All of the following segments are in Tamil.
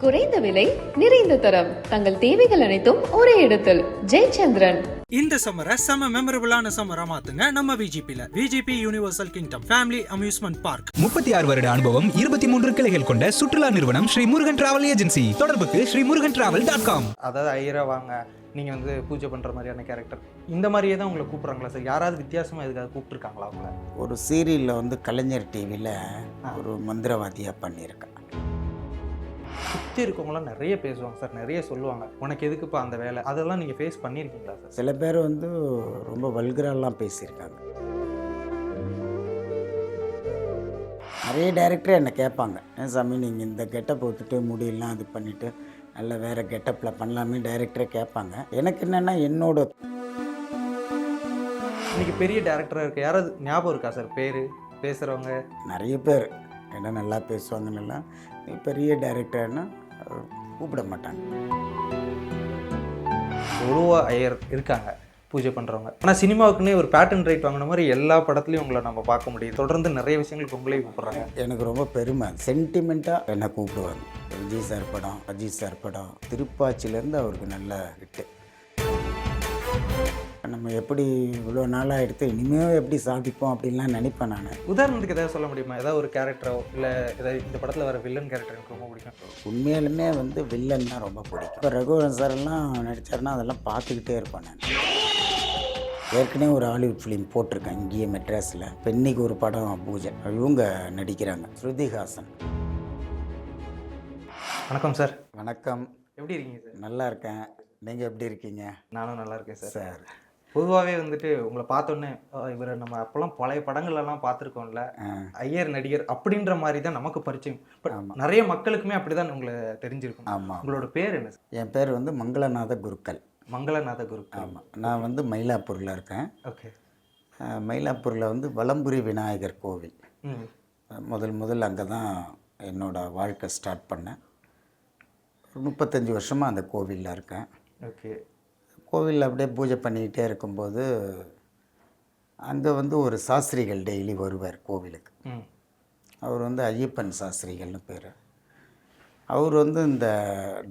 குறைந்த விலை, நிறைந்த தரம், தங்கள் தேவைகள் அனைத்தும் ஒரே இடத்தில். ஜெயச்சந்திரன். இந்த சம்மரை செம மெமரபிளான சம்மரா மாத்துங்க நம்ம விஜிபில. VGP universal kingdom family amusement park. 36 வருட அனுபவம், 23 கிளைகள் கொண்ட சுற்றுலா நிறுவனம் ஸ்ரீ முருகன் டிராவல் ஏஜென்சி. தொடர்புக்கு sreemurugantravel.com. அதாவது ஐயரா வாங்க, நீங்கள் வந்து பூஜை பண்ணுற மாதிரியான கேரக்டர் இந்த மாதிரியே தான் உங்களை கூப்பிட்றாங்களா சார்? யாராவது வித்தியாசமாக எதுக்காக கூப்பிட்ருக்காங்களா அவங்க? ஒரு சீரியலில் வந்து கலைஞர் டிவியில் ஒரு மந்திரவாதியாக பண்ணியிருக்கேன். சுற்றி இருக்கவங்களாம் நிறைய பேசுவாங்க சார், நிறைய சொல்லுவாங்க, உனக்கு எதுக்குப்பா அந்த வேலை, அதெல்லாம் நீங்கள் ஃபேஸ் பண்ணியிருக்கீங்களா சார்? சில பேர் வந்து ரொம்ப வல்கராலாம் பேசியிருக்காங்க. நிறைய டைரக்டர் என்னை கேட்பாங்க, ஏன் சாமி நீங்கள் இந்த கெட்டப் போட்டுட்டு முடியெல்லாம் இது பண்ணிவிட்டு நல்ல வேறு கெட்டப்பில் பண்ணலாமே டைரக்டரே கேட்பாங்க. எனக்கு என்னென்னா என்னோட இன்றைக்கி பெரிய டேரக்டராக இருக்குது, யாராவது ஞாபகம் இருக்கா சார் பேர் பேசுகிறவங்க? நிறைய பேர் என்ன நல்லா பேசுவாங்கன்னெல்லாம் பெரிய டைரக்டர்னா கூப்பிட மாட்டாங்க. ஒருவா ஐயர் இருக்காங்க பூஜை பண்ணுறவங்க. ஆனால் சினிமாவுக்குன்னே ஒரு பேட்டர்ன் ரைட் வாங்கின மாதிரி எல்லா படத்துலையும் உங்களை நம்ம பார்க்க முடியும். தொடர்ந்து நிறைய விஷயங்களுக்கு உங்களே கூப்பிட்றாங்க. எனக்கு ரொம்ப பெருமை, சென்டிமெண்ட்டாக என்னை கூப்பிடுவாங்க. விஜய் சார் படம், அஜித் சார் படம், திருப்பாச்சிலேருந்து அவருக்கு நல்ல ஹிட்டு. நம்ம எப்படி இவ்வளோ நாளாக எடுத்து இனிமேல் எப்படி சாதிப்போம் அப்படின்லாம் நினைப்பேன் நான். உதாரணத்துக்கு எதாவது சொல்ல முடியுமா? ஏதாவது ஒரு கேரக்டரோ இல்லை ஏதாவது இந்த படத்தில் வர வில்லன் கேரக்டர் எனக்கு ரொம்ப பிடிக்கும். உண்மையாலுமே வந்து வில்லன் தான் ரொம்ப பிடிக்கும். இப்போ ரகுவரன் சார் எல்லாம் நடித்தாருன்னா அதெல்லாம் பார்த்துக்கிட்டே இருப்பேன் நான். ஏற்கனவே ஒரு ஹாலிவுட் ஃபிலிம் போட்டிருக்கேன் இங்கேயே மெட்ராஸில். இப்போ இன்னைக்கு ஒரு படம் பூஜை, இவங்க நடிக்கிறாங்க, ஸ்ருதிஹாசன். வணக்கம் சார். வணக்கம். எப்படி இருக்கீங்க சார்? நல்லா இருக்கேன், நீங்கள் எப்படி இருக்கீங்க? நானும் நல்லா இருக்கேன் சார். சார் பொதுவாகவே வந்துட்டு உங்களை பார்த்தோன்னே இவரை நம்ம அப்போல்லாம் பழைய படங்கள்லாம் பார்த்துருக்கோம்ல, ஐயர் நடிகர் அப்படின்ற மாதிரி தான் நமக்கு பரிச்சயம். பட் நிறைய மக்களுக்குமே அப்படி தான் உங்களை தெரிஞ்சிருக்கும். ஆமாம். உங்களோட பேர் என்ன சார்? என் பேர் வந்து மங்களநாத குருக்கள். மங்களநாத குருக்கள். ஆமாம். நான் வந்து மயிலாப்பூரில் இருக்கேன். ஓகே. மயிலாப்பூரில் வந்து வலம்புரி விநாயகர் கோவில் முதல் அங்கே தான் என்னோடய வாழ்க்கை ஸ்டார்ட் பண்ணேன். 35 வருஷமாக அந்த கோவிலில் இருக்கேன். ஓகே. கோவிலில் அப்படியே பூஜை பண்ணிக்கிட்டே இருக்கும்போது அங்கே வந்து ஒரு சாஸ்திரிகள் டெய்லி வருவார் கோவிலுக்கு. அவர் வந்து ஐயப்பன் சாஸ்திரிகள்னு பேர். அவர் வந்து இந்த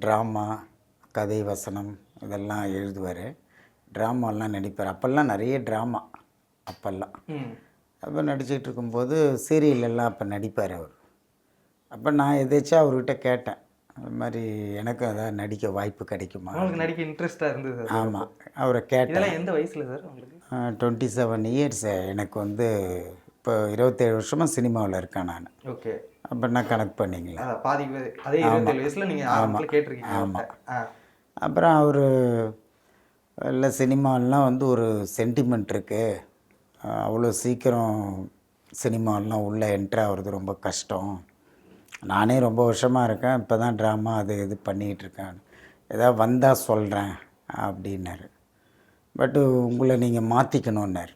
ட்ராமா, கதை வசனம் இதெல்லாம் எழுதுவார், ட்ராமாலாம் நடிப்பார். அப்போல்லாம் நிறைய ட்ராமா அப்போல்லாம். அப்போ நடிச்சிட்டு இருக்கும்போது சீரியலெல்லாம் அப்போ நடிப்பார் அவர். அப்போ நான் எதாச்சும் அவர்கிட்ட கேட்டேன், அது மாதிரி எனக்கும் அதான் நடிக்க வாய்ப்பு கிடைக்குமா? உங்களுக்கு நடிக்க இன்ட்ரெஸ்ட்டாக இருந்தது? ஆமாம். அவரை கேட்டேன். எந்த வயசில் சார் உங்களுக்கு? 27 இயர்ஸ். எனக்கு வந்து இப்போ 27 வருஷமாக சினிமாவில் இருக்கேன் நான். ஓகே. அப்போ நான் கனெக்ட் பண்ணிங்களேன். பாதி அதே 27 வயசில் நீங்கள் ஆரம்பத்தில் கேட்டிருக்கீங்க. ஆமாம். அப்புறம் அவர் இல்லை சினிமாலாம் வந்து ஒரு சென்டிமெண்ட் இருக்குது, அவ்வளோ சீக்கிரம் சினிமாலாம் உள்ளே என்ட்ரு ஆகிறது ரொம்ப கஷ்டம், நானே ரொம்ப வருஷமாக இருக்கேன், இப்போ தான் ட்ராமா அது இது பண்ணிகிட்ருக்கேன், ஏதாவது வந்தால் சொல்கிறேன் அப்படின்னாரு. பட்டு உங்களை நீங்கள் மாற்றிக்கணுன்னாரு.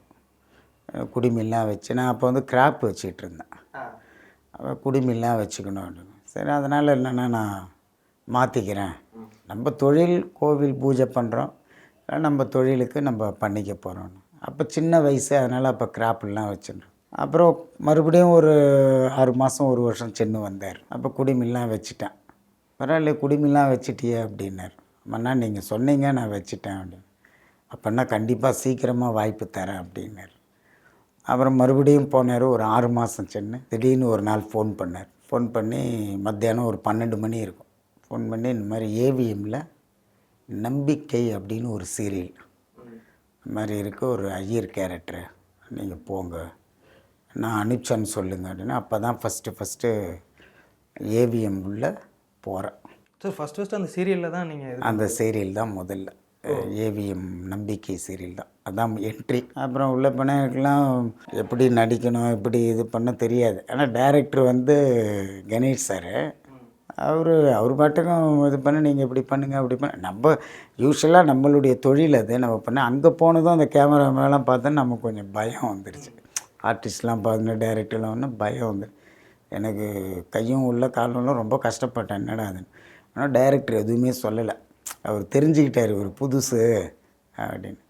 குடிமில்லாம் வச்சு நான் அப்போ வந்து கிராப் வச்சிகிட்டு இருந்தேன். அப்போ குடிமில்லாம் வச்சுக்கணும் அப்படின்னு. சரி, அதனால் என்னென்னா நான் மாற்றிக்கிறேன், நம்ம தொழில் கோவில் பூஜை பண்ணுறோம், நம்ம தொழிலுக்கு நம்ம பண்ணிக்க போகிறோம். அப்போ சின்ன வயசு, அதனால் அப்போ கிராப்லாம் வச்சுருந்தோம். அப்புறம் மறுபடியும் ஒரு 6 மாதம் 1 வருஷம் சென்று வந்தார். அப்போ குடிமில்லாம் வச்சுட்டேன். பரவாயில்ல குடிமில்லாம் வச்சுட்டியே அப்படின்னார். அண்ணா நீங்கள் சொன்னீங்க நான் வச்சுட்டேன் அப்படின்னு. அப்போன்னா கண்டிப்பாக சீக்கிரமாக வாய்ப்பு தரேன் அப்படின்னார். அப்புறம் மறுபடியும் போனார். ஒரு 6 மாதம் சென்று திடீர்னு ஒரு நாள் ஃபோன் பண்ணார். ஃபோன் பண்ணி மத்தியானம் ஒரு 12 மணி இருக்கும். ஃபோன் பண்ணி இந்த மாதிரி ஏவிஎம்மில் நம்பிக்கை அப்படின்னு ஒரு சீரியல் இந்த மாதிரி இருக்குது, ஒரு ஐயர் கேரக்டரு, நீங்கள் போங்க, நான் அனுப்பிச்சேன்னு சொல்லுங்கள் அப்படின்னா. அப்போ தான் ஃபஸ்ட்டு ஏவிஎம் உள்ள போகிறேன். சார் ஃபஸ்ட்டு அந்த சீரியலில் தான் நீங்கள்? அந்த சீரியல் தான் முதல்ல, ஏவிஎம் நம்பிக்கை சீரியல் தான், அதான் என்ட்ரி. அப்புறம் உள்ள போனால் எனக்குலாம் எப்படி நடிக்கணும், எப்படி இது பண்ண தெரியாது. ஆனால் டைரக்டர் வந்து கணேஷ் சார், அவர் பாட்டுக்கும் இது பண்ண, நீங்கள் இப்படி பண்ணுங்கள் அப்படி பண்ண. நம்ம யூஸ்வலாக நம்மளுடைய தொழில் அது நம்ம பண்ண. அங்கே போனதும் அந்த கேமராமேலாம் பார்த்தோன்னா நமக்கு கொஞ்சம் பயம் வந்துடுச்சு. ஆர்டிஸ்ட்லாம் பார்த்து டைரக்டர்லாம் ஒன்று பயம் வந்து எனக்கு கையும் உள்ள காலும் ரொம்ப கஷ்டப்பட்டேன், என்னடா அதுன்னு. ஆனால் டைரக்டர் எதுவுமே சொல்லலை, அவர் தெரிஞ்சுக்கிட்டார் ஒரு புதுசு அப்படின்னு.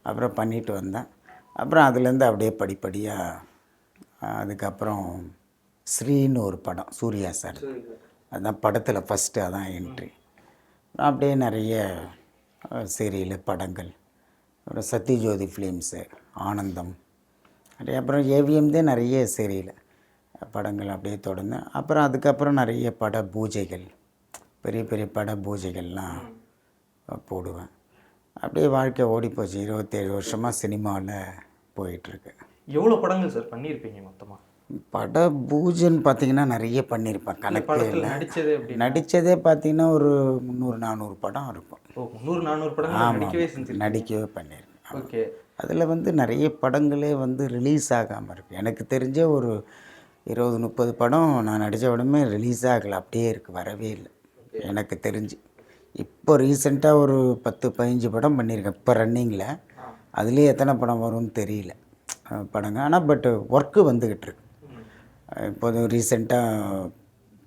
அப்புறம் பண்ணிட்டு வந்தேன். அப்புறம் அதுலேருந்து அப்படியே படிப்படியாக அதுக்கப்புறம் ஸ்ரீன்னு ஒரு படம், சூர்யா சார், அதுதான் படத்தில் ஃபஸ்ட்டு அதான் என்ட்ரி. அப்படியே நிறைய சீரியலு, படங்கள், அப்புறம் சத்யஜோதி ஃபிலிம்ஸு, ஆனந்தம், அப்படியே அப்புறம் ஏவிஎம்தே நிறைய சீரியல் படங்கள் அப்படியே தொடர்ந்து. அப்புறம் அதுக்கப்புறம் நிறைய பட பூஜைகள், பெரிய பெரிய பட பூஜைகள்லாம் போடுவேன். அப்படியே வாழ்க்கை ஓடிப்போச்சு. 27 வருஷமாக சினிமாவில் போயிட்டுருக்கு. எவ்வளோ படங்கள் சார் பண்ணியிருப்பீங்க மொத்தமாக? பட பூஜைன்னு பார்த்தீங்கன்னா நிறைய பண்ணியிருப்பேன், கணக்கு படத்தில் இல்லை. நடித்தது அப்படி நடித்ததே பார்த்தீங்கன்னா ஒரு 300-400 படம் இருக்கும். ஓ 300-400 படங்கள் நடிக்கவே செஞ்சிருக்கீங்க. நடிக்கவே பண்ணியிருக்கேன். ஓகே. அதில் வந்து நிறைய படங்களே வந்து ரிலீஸ் ஆகாமல் இருக்குது. எனக்கு தெரிஞ்ச ஒரு 20-30 படம் நான் நடித்த படமே ரிலீஸ் ஆகலை, அப்படியே இருக்குது, வரவே இல்லை எனக்கு தெரிஞ்சு. இப்போ ரீசெண்டாக ஒரு 10-15 படம் பண்ணியிருக்கேன் இப்போ ரன்னிங்கில். அதுலேயே எத்தனை படம் வரும்னு தெரியல படங்க. ஆனால் பட் ஒர்க்கு வந்துக்கிட்டு இருக்கு. இப்போது ரீசெண்டாக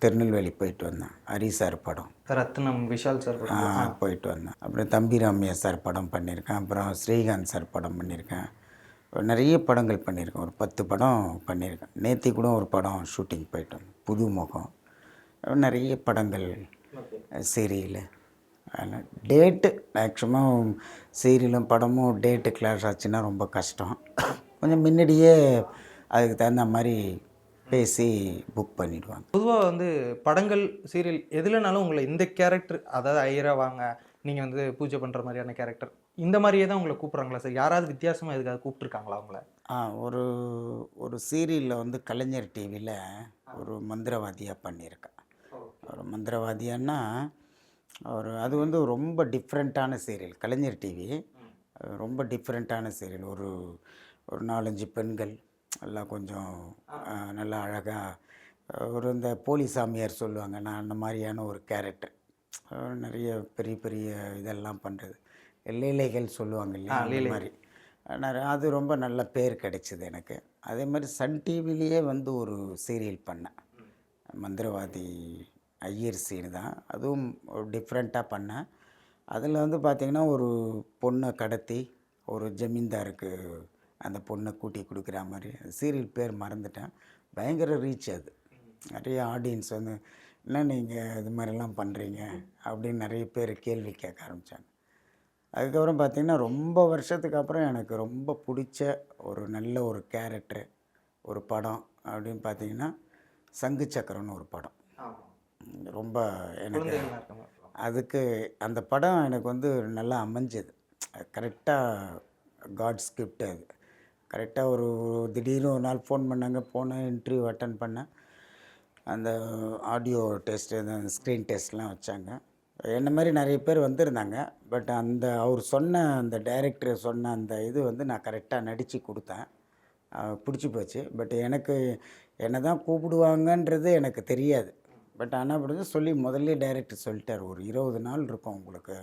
திருநெல்வேலி போயிட்டு வந்தேன், ஹரி சார் படம். ரத்னம், விஷால் சார் போயிட்டு வந்தேன். அப்புறம் தம்பி ராமையா சார் படம் பண்ணியிருக்கேன். அப்புறம் ஸ்ரீகாந்த் சார் படம் பண்ணியிருக்கேன். நிறைய படங்கள் பண்ணியிருக்கேன், ஒரு 10 படம் பண்ணியிருக்கேன். நேத்தி கூட ஒரு படம் ஷூட்டிங் போயிட்டு வந்தேன், புது முகம். நிறைய படங்கள், சீரியலு. அதனால் டேட்டு மேக்ஸிமம் சீரியலும் படமும் டேட்டு கிளாஸ் ஆச்சுன்னா ரொம்ப கஷ்டம். கொஞ்சம் முன்னாடியே அதுக்கு தகுந்த மாதிரி பேசி புக் பண்ணிவிடுவாங்க. பொதுவாக வந்து படங்கள், சீரியல் எதுலனாலும் உங்களை இந்த கேரக்டர், அதாவது ஐயரா வாங்க, நீங்கள் வந்து பூஜை பண்ணுற மாதிரியான கேரக்டர், இந்த மாதிரியே தான் உங்களை கூப்பிட்றாங்களா சார்? யாராவது வித்தியாசமாக எதுக்காக கூப்பிட்ருக்காங்களா உங்களை? ஒரு ஒரு சீரியலில் வந்து கலைஞர் டிவியில் ஒரு மந்திரவாதியாக பண்ணியிருக்கேன். ஒரு மந்திரவாதியான்னா அது வந்து ரொம்ப டிஃப்ரெண்ட்டான சீரியல். கலைஞர் டிவி ரொம்ப டிஃப்ரெண்ட்டான சீரியல். ஒரு 4-5 பெண்கள் எல்லாம் கொஞ்சம் நல்லா அழகாக இந்த போலி சாமியார் சொல்லுவாங்க, நான் அந்த மாதிரியான ஒரு கேரக்டர். நிறைய பெரிய பெரிய இதெல்லாம் பண்ணுறது, லீலைகள் சொல்லுவாங்க இல்லையா, அந்த மாதிரி. அது ரொம்ப நல்ல பேர் கிடைச்சிது எனக்கு. அதே மாதிரி சன் டிவிலேயே வந்து ஒரு சீரியல் பண்ணேன், மந்திரவாதி ஐயர் சீனு தான். அதுவும் ஒரு டிஃப்ரெண்ட்டாக பண்ணேன். அதில் வந்து பார்த்திங்கன்னா ஒரு பொண்ணை கடத்தி ஒரு ஜமீன்தாருக்கு அந்த பொண்ணை கூட்டி கொடுக்குற மாதிரி. சீரியல் பேர் மறந்துட்டேன். பயங்கர ரீச் அது. நிறைய ஆடியன்ஸ் வந்து என்ன நீங்கள் இது மாதிரிலாம் பண்ணுறீங்க அப்படின்னு நிறைய பேர் கேள்வி கேட்க ஆரம்பித்தாங்க. அதுக்கப்புறம் பார்த்திங்கன்னா ரொம்ப வருஷத்துக்கு அப்புறம் எனக்கு ரொம்ப பிடிச்ச ஒரு நல்ல ஒரு கேரக்டரு, ஒரு படம் அப்படின்னு பார்த்திங்கன்னா சங்கு சக்கரம்னு ஒரு படம். ரொம்ப எனக்கு அதுக்கு அந்த படம் எனக்கு வந்து நல்லா அமைஞ்சது. கரெக்டாக காட்ஸ் கிஃப்ட். அது கரெக்டாக ஒரு திடீர்னு ஒரு நாள் ஃபோன் பண்ணாங்க, போனேன், இன்டர்வியூ அட்டன் பண்ணேன். அந்த ஆடியோ டெஸ்ட்டு, அந்த ஸ்க்ரீன் டெஸ்ட்லாம் வச்சாங்க. என்ன மாதிரி நிறைய பேர் வந்திருந்தாங்க. பட் அவர் சொன்ன அந்த டைரக்டர் சொன்ன அந்த இது வந்து நான் கரெக்டாக நடித்து கொடுத்தேன். பிடிச்சி போச்சு. பட் எனக்கு என்ன தான் கூப்பிடுவாங்கன்றது எனக்கு தெரியாது. பட் ஆனால் அப்படி சொல்லி முதல்ல டைரக்டர் சொல்லிட்டார், ஒரு 20 நாள் இருக்கும் உங்களுக்கு.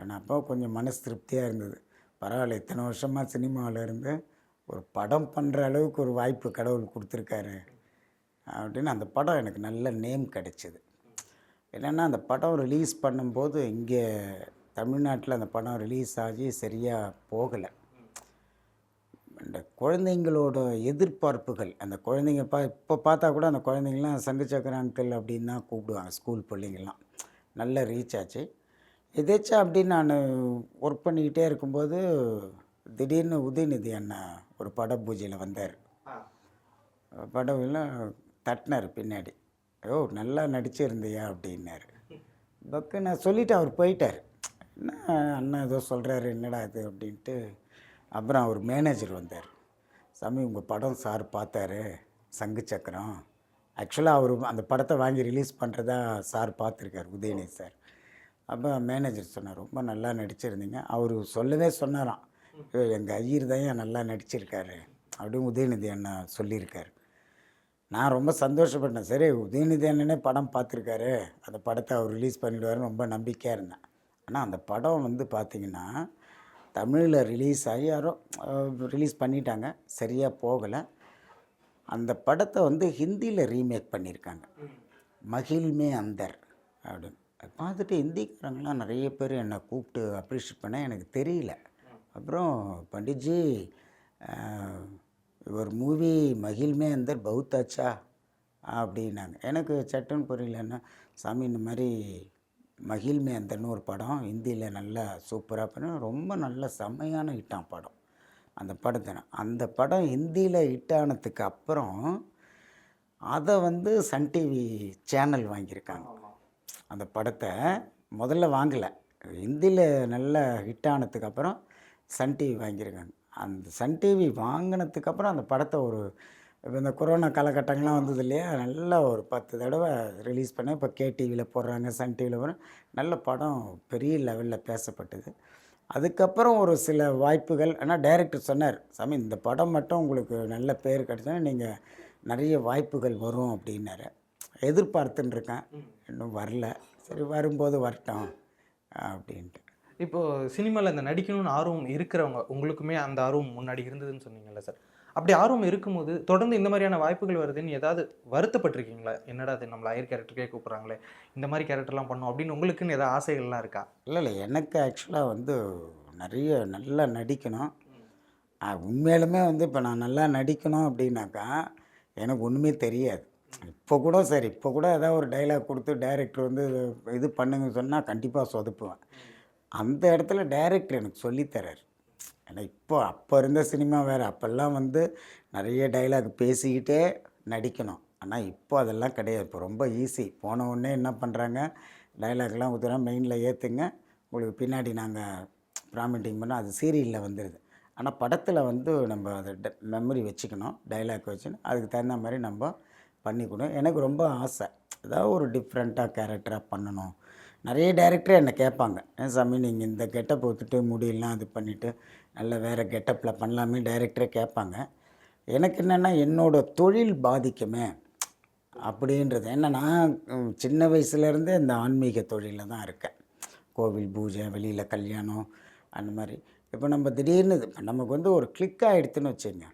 நான் அப்போ கொஞ்சம் மனசு திருப்தியாக இருந்தது. பரவாயில்ல, இத்தனை வருஷமாக சினிமாவில் இருந்து ஒரு படம் பண்ணுற அளவுக்கு ஒரு வாய்ப்பு கடவுள் கொடுத்துருக்காரு அப்படின்னு. அந்த படம் எனக்கு நல்ல நேம் கிடச்சிது. என்னென்னா அந்த படம் ரிலீஸ் பண்ணும்போது இங்கே தமிழ்நாட்டில் அந்த படம் ரிலீஸ் ஆகி சரியாக போகலை. இந்த குழந்தைங்களோட எதிர்பார்ப்புகள், அந்த குழந்தைங்க இப்போ பார்த்தா கூட அந்த குழந்தைங்களாம் சங்கு சக்கர அங்கிள் அப்படின்னு தான் கூப்பிடுவாங்க, ஸ்கூல் பிள்ளைங்கள்லாம். நல்ல ரீச் ஆச்சு. எதாச்சும் அப்படின்னு நான் ஒர்க் பண்ணிக்கிட்டே இருக்கும்போது திடீர்னு உதயநிதி அண்ணா ஒரு பட பூஜையில் வந்தார். படவில் தட்டினார் பின்னாடி, ஓ நல்லா நடிச்சிருந்தியா அப்படின்னாரு. பக்கு நான் சொல்லிவிட்டு அவர் போயிட்டார். என்ன அண்ணா ஏதோ சொல்கிறாரு, என்னடா இது அப்படின்ட்டு. அப்புறம் அவர் மேனேஜர் வந்தார். சாமி உங்கள் படம் சார் பார்த்தாரு, சங்கு சக்கரம். ஆக்சுவலாக அவர் அந்த படத்தை வாங்கி ரிலீஸ் பண்ணுறதா சார் பார்த்துருக்கார், உதயநிதி சார். அப்போ மேனேஜர் சொன்னார், ரொம்ப நல்லா நடிச்சிருந்தீங்க. அவர் சொல்லவே சொன்னாராம், எங்கள் ஐயர் தான் நல்லா நடிச்சிருக்காரு அப்படின்னு உதயநிதி அண்ணா சொல்லியிருக்காரு. நான் ரொம்ப சந்தோஷப்பட்டேன். சரி, உதயநிதி அண்ணனே படம் பார்த்துருக்காரு, அந்த படத்தை அவர் ரிலீஸ் பண்ணிவிடுவாருன்னு ரொம்ப நம்பிக்கையாக இருந்தேன். ஆனால் அந்த படம் வந்து பார்த்திங்கன்னா தமிழில் ரிலீஸ் ஆகி யாரோ ரிலீஸ் பண்ணிட்டாங்க, சரியாக போகலை. அந்த படத்தை வந்து ஹிந்தியில் ரீமேக் பண்ணியிருக்காங்க, மகிழ்மே அந்தர் அப்படின்னு. பார்த்துட்டு ஹிந்திக்காரங்களாம் நிறைய பேர் என்னை கூப்பிட்டு அப்ரிஷியேட் பண்ண, எனக்கு தெரியல. அப்புறம் பண்டிட்ஜி ஒரு மூவி மகிழ்மே அந்தர் பௌத் ஆச்சா அப்படின்னாங்க. எனக்கு சட்டுன்னு புரியல. என்ன சாமி இந்த மாதிரி மகிழ்மேந்தன்னு ஒரு படம் ஹிந்தியில் நல்லா சூப்பராக பண்ண ரொம்ப நல்ல செம்மையான ஹிட்டான படம். அந்த படம் ஹிந்தியில் ஹிட் ஆனதுக்கு அப்புறம் அதை வந்து சன் டிவி சேனல் வாங்கியிருக்காங்க. அந்த படத்தை முதல்ல வாங்கலை, ஹிந்தியில் நல்ல ஹிட் ஆனதுக்கப்புறம் சன் டிவி வாங்கியிருக்காங்க. அந்த சன் டிவி வாங்கினதுக்கப்புறம் அந்த படத்தை ஒரு இப்போ இந்த கொரோனா காலகட்டங்கள்லாம் வந்தது இல்லையா, நல்லா ஒரு 10 தடவை ரிலீஸ் பண்ண. இப்போ கேடிவியில் போடுறாங்க, சன் டிவியில் போடுறாங்க. நல்ல படம் பெரிய லெவலில் பேசப்பட்டது. அதுக்கப்புறம் ஒரு சில வாய்ப்புகள், ஆனால் டைரக்டர் சொன்னார், சாமி இந்த படம் மட்டும் உங்களுக்கு நல்ல பேர் கிடச்சா நீங்கள் நிறைய வாய்ப்புகள் வரும் அப்படின்னாரு. எதிர்பார்த்துன்னு இருக்கேன், இன்னும் வரல. சரி வரும்போது வரட்டும் அப்படின்ட்டு. இப்போது சினிமாவில் இந்த நடிக்கணும்னு ஆர்வம் இருக்கிறவங்க, உங்களுக்குமே அந்த ஆர்வம் முன்னாடி இருந்ததுன்னு சொன்னீங்கல்ல சார், அப்படி ஆர்வம் இருக்கும்போது தொடர்ந்து இந்த மாதிரியான வாய்ப்புகள் வருதுன்னு ஏதாவது வருத்தப்பட்டிருக்கீங்களா? என்னடா அது நம்மளை ஐயர் கேரக்டருக்கே கூப்பிட்றாங்களே, இந்த மாதிரி கேரக்டர்லாம் பண்ணோம் அப்படின்னு உங்களுக்குன்னு ஏதாவது ஆசைகள்லாம் இருக்கா? இல்லை எனக்கு ஆக்சுவலாக வந்து நிறைய நல்லா நடிக்கணும். உண்மையிலுமே வந்து இப்போ நான் நல்லா நடிக்கணும் அப்படின்னாக்கா எனக்கு ஒன்றுமே தெரியாது. இப்போ கூட சரி, இப்போ கூட ஏதாவது ஒரு டைலாக் கொடுத்து டைரக்டர் வந்து இது பண்ணுங்கன்னு சொன்னால் கண்டிப்பாக சொதப்புவேன். அந்த இடத்துல டைரக்டர் எனக்கு சொல்லித்தரார். ஏன்னா அப்போ இருந்த சினிமா வேறு. அப்போல்லாம் வந்து நிறைய டைலாக் பேசிக்கிட்டே நடிக்கணும். ஆனால் இப்போ அதெல்லாம் கிடையாது. இப்போ ரொம்ப ஈஸி. போன உடனே என்ன பண்ணுறாங்க, டைலாக்லாம் ஊற்றுறாங்க, மெயினில் ஏற்றுங்க, உங்களுக்கு பின்னாடி நாங்கள் ப்ராமிட்டிங் பண்ணால் அது சீரியலில் வந்துடுது. ஆனால் படத்தில் வந்து நம்ம அதை மெமரி வச்சுக்கணும், டைலாக் வச்சுன்னு அதுக்கு தகுந்த மாதிரி நம்ம பண்ணிக்கணும். எனக்கு ரொம்ப ஆசை, ஏதாவது ஒரு டிஃப்ரெண்ட்டாக கேரக்டராக பண்ணணும். நிறைய டைரக்டரே என்னை கேட்பாங்க, ஏன் சாமி நீங்கள் இந்த கெட்டப் ஊற்றுட்டு முடியெல்லாம் இது பண்ணிவிட்டு நல்ல வேறு கெட்டப்பில் பண்ணலாமே டைரக்டரே கேட்பாங்க. எனக்கு என்னென்னா என்னோடய தொழில் பாதிக்குமே அப்படின்றது. ஏன்னா நான் சின்ன வயசுலேருந்தே இந்த ஆன்மீக தொழிலில் தான் இருக்கேன். கோவில் பூஜை, வெளியில் கல்யாணம், அந்த மாதிரி. இப்போ நம்ம திடீர்னு இப்போ நமக்கு வந்து ஒரு கிளிக் ஆகிடுதுன்னு வச்சுங்க,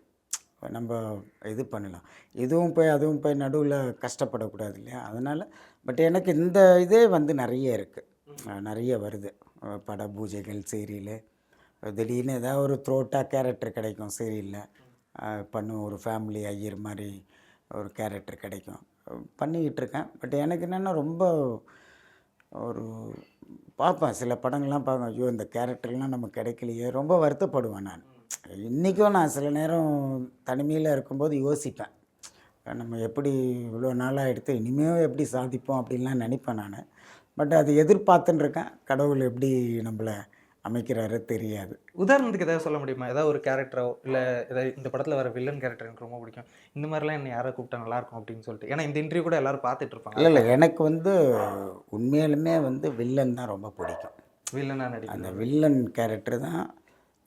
நம்ம இது பண்ணலாம். இதுவும் போய் அதுவும் போய் நடுவில் கஷ்டப்படக்கூடாது இல்லையா, அதனால். பட் எனக்கு இந்த இதே வந்து நிறைய இருக்குது, நிறைய வருது. பட பூஜைகள், சீரியலு, திடீர்னு ஏதாவது ஒரு த்ரோட்டாக கேரக்டர் கிடைக்கும் சீரியலில், பண்ணுவோம். ஒரு ஃபேமிலி ஐயர் மாதிரி ஒரு கேரக்டர் கிடைக்கும், பண்ணிக்கிட்டு இருக்கேன். பட் எனக்கு என்னென்னா ரொம்ப ஒரு பார்ப்பேன், சில படங்கள்லாம் பார்ப்பேன், ஐயோ இந்த கேரக்டர்லாம் நமக்கு கிடைக்கலையே, ரொம்ப வருத்தப்படுவேன் நான். இன்றைக்கும் நான் சில நேரம் தனிமையில் இருக்கும்போது யோசிப்பேன், நம்ம எப்படி இவ்வளோ நாளாக எடுத்து இனிமேல் எப்படி சாதிப்போம் அப்படின்லாம் நினைப்பேன் நான். பட் அது எதிர்பார்த்துன்னு இருக்கேன், கடவுள் எப்படி நம்மளை அமைக்கிறாரு தெரியாது. உதாரணத்துக்கு ஏதாவது சொல்ல முடியுமா? ஏதாவது ஒரு கேரக்டரோ, இல்லை ஏதாவது இந்த படத்தில் வர வில்லன் கேரக்டர் எனக்கு ரொம்ப பிடிக்கும், இந்த மாதிரிலாம் என்ன யாரை கூப்பிட்டா நல்லாயிருக்கும் அப்படின்னு சொல்லிட்டு. ஏன்னா இந்த இன்டர்வியூ கூட எல்லோரும் பார்த்துட்டு இருப்பாங்க. இல்லை எனக்கு வந்து உண்மையிலுமே வந்து வில்லன் தான் ரொம்ப பிடிக்கும். வில்லனாக நடிக்கும், அந்த வில்லன் கேரக்டர் தான்